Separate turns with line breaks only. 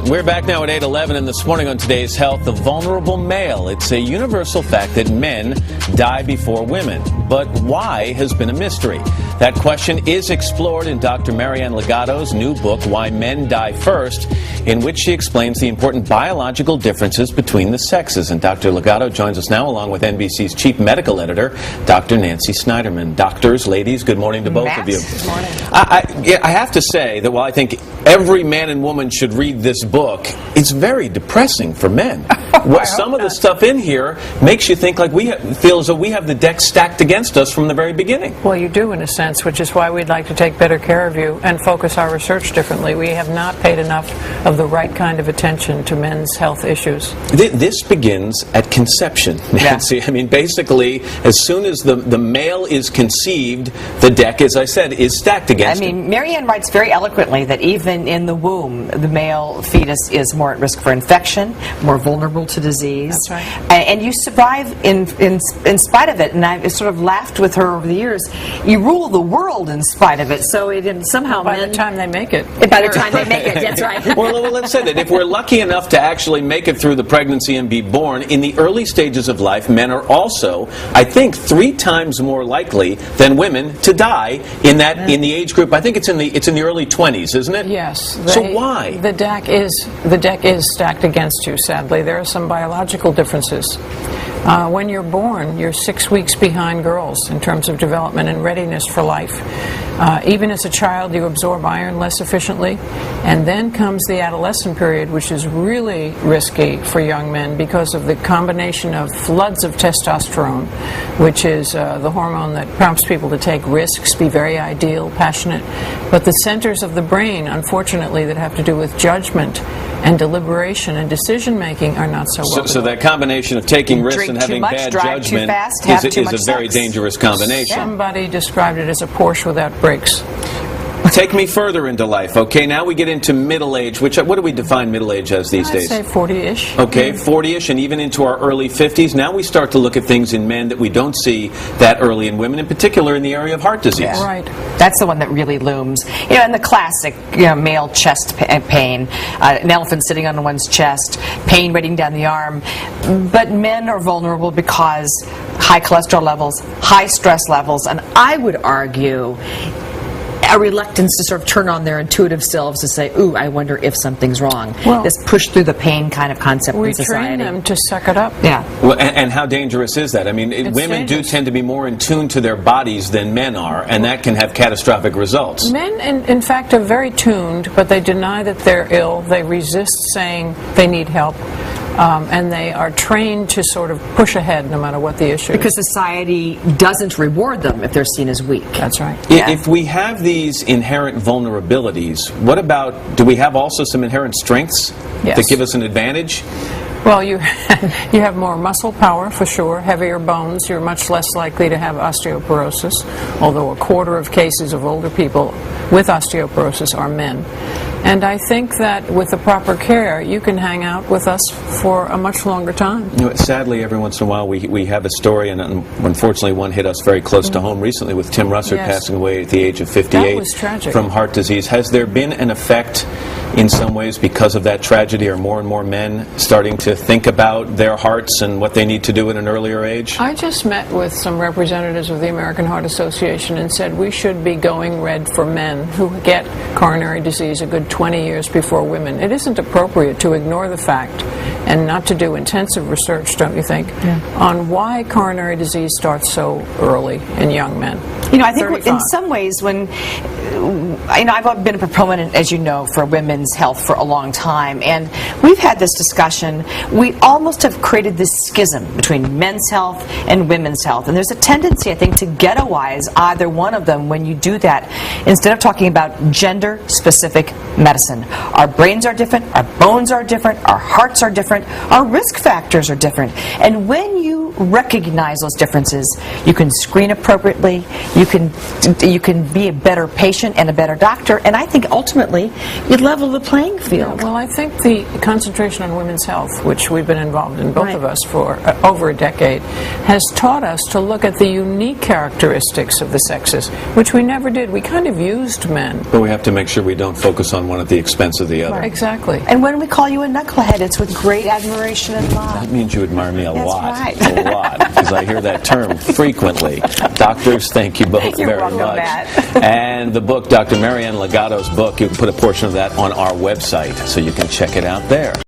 We're back now at 8:11, and this morning on Today's Health, the vulnerable male. It's a universal fact that men die before women. But why has been a mystery. That question is explored in Dr. Marianne Legato's new book, Why Men Die First, in which she explains the important biological differences between the sexes. And Dr. Legato joins us now along with NBC's chief medical editor, Dr. Nancy Snyderman. Doctors, ladies, good morning to both of you.
Good morning.
I have to say that while I think every man and woman should read this book, it's very depressing for men. Some of the stuff in here makes you think like feel as though we have the deck stacked against us from the very beginning.
Well, you do in a sense, which is why we'd like to take better care of you and focus our research differently. We have not paid enough of the right kind of attention to men's health issues.
This begins at conception, Nancy. Yeah. I mean, basically, as soon as the male is conceived, the deck, as I said, is stacked against him.
Marianne writes very eloquently that even in the womb, the male fetus is more at risk for infection, more vulnerable to disease.
That's right.
And you survive in spite of it. And I've sort of laughed with her over the years. You rule the world in spite of it. So somehow
by the time they make it.
By the time they make it, that's right.
Well, let's say that if we're lucky enough to actually make it through the pregnancy and be born, in the early stages of life, men are also, I think, 3 times more likely than women to die in the age group. I think it's in the early 20s, isn't it?
Yes.
So why?
The deck is stacked against you, sadly. There are some biological differences. When you're born, you're 6 weeks behind girls in terms of development and readiness for life. Even as a child, you absorb iron less efficiently. And then comes the adolescent period, which is really risky for young men because of the combination of floods of testosterone, which is the hormone that prompts people to take risks, be very ideal, passionate. But the centers of the brain, unfortunately, that have to do with judgment and deliberation and decision-making are not so well.
So that combination of taking risks and having bad judgment is a very dangerous combination.
Somebody described it as a Porsche without brakes.
Take me further into life. Okay, now we get into middle age. What do we define middle age as these days?
I'd say 40-ish.
Okay, 40-ish, and even into our early 50s. Now we start to look at things in men that we don't see that early in women, in particular in the area of heart disease.
Yeah. Right.
That's the one that really looms. And the classic, male chest pain, an elephant sitting on one's chest, pain running down the arm. But men are vulnerable because high cholesterol levels, high stress levels, and I would argue a reluctance to sort of turn on their intuitive selves to say, ooh, I wonder if something's wrong. Well, this push through the pain kind of concept in society.
We train them to suck it up.
Yeah.
Well, and how dangerous is that? I mean, women do tend to be more in tune to their bodies than men are, and that can have catastrophic results.
Men, in fact, are very tuned, but they deny that they're ill. They resist saying they need help. And they are trained to sort of push ahead no matter what the issue is.
Because society doesn't reward them if they're seen as weak.
That's right.
Yeah.
If we have these inherent vulnerabilities, what about, do we have also some inherent strengths that give us an advantage?
Well, you have more muscle power for sure, heavier bones. You're much less likely to have osteoporosis, although 1/4 of cases of older people with osteoporosis are men. And I think that with the proper care, you can hang out with us for a much longer time.
Sadly, every once in a while, we have a story, and unfortunately one hit us very close to home recently with Tim Russert passing away at the age of 58
that was tragic.
From heart disease. Has there been an effect in some ways because of that tragedy? Are more and more men starting to think about their hearts and what they need to do at an earlier age?
I just met with some representatives of the American Heart Association and said we should be going red for men who get coronary disease a good 20 years before women. It isn't appropriate to ignore the fact and not to do intensive research, don't you think, on why coronary disease starts so early in young men.
I think in some ways when I've been a proponent, as you know, for women's health for a long time, and we've had this discussion. We almost have created this schism between men's health and women's health, and there's a tendency, I think, to ghettoize either one of them when you do that, instead of talking about gender-specific medicine. Our brains are different, our bones are different, our hearts are different, our risk factors are different, and when you recognize those differences, you can screen appropriately, you can be a better patient and a better doctor, and I think ultimately you level the playing field.
Well, I think the concentration on women's health, which we've been involved in, both of us, for over a decade, has taught us to look at the unique characteristics of the sexes, which we never did. We kind of used men.
But we have to make sure we don't focus on one at the expense of the other.
Exactly.
And when we call you a knucklehead, it's with great admiration and love.
That means you admire me a lot.
Right.
A lot, because I hear that term frequently. Doctors, thank you both
You're
very
welcome,
much.
Matt.
And the book, Dr. Marianne Legato's book, you can put a portion of that on our website, so you can check it out there.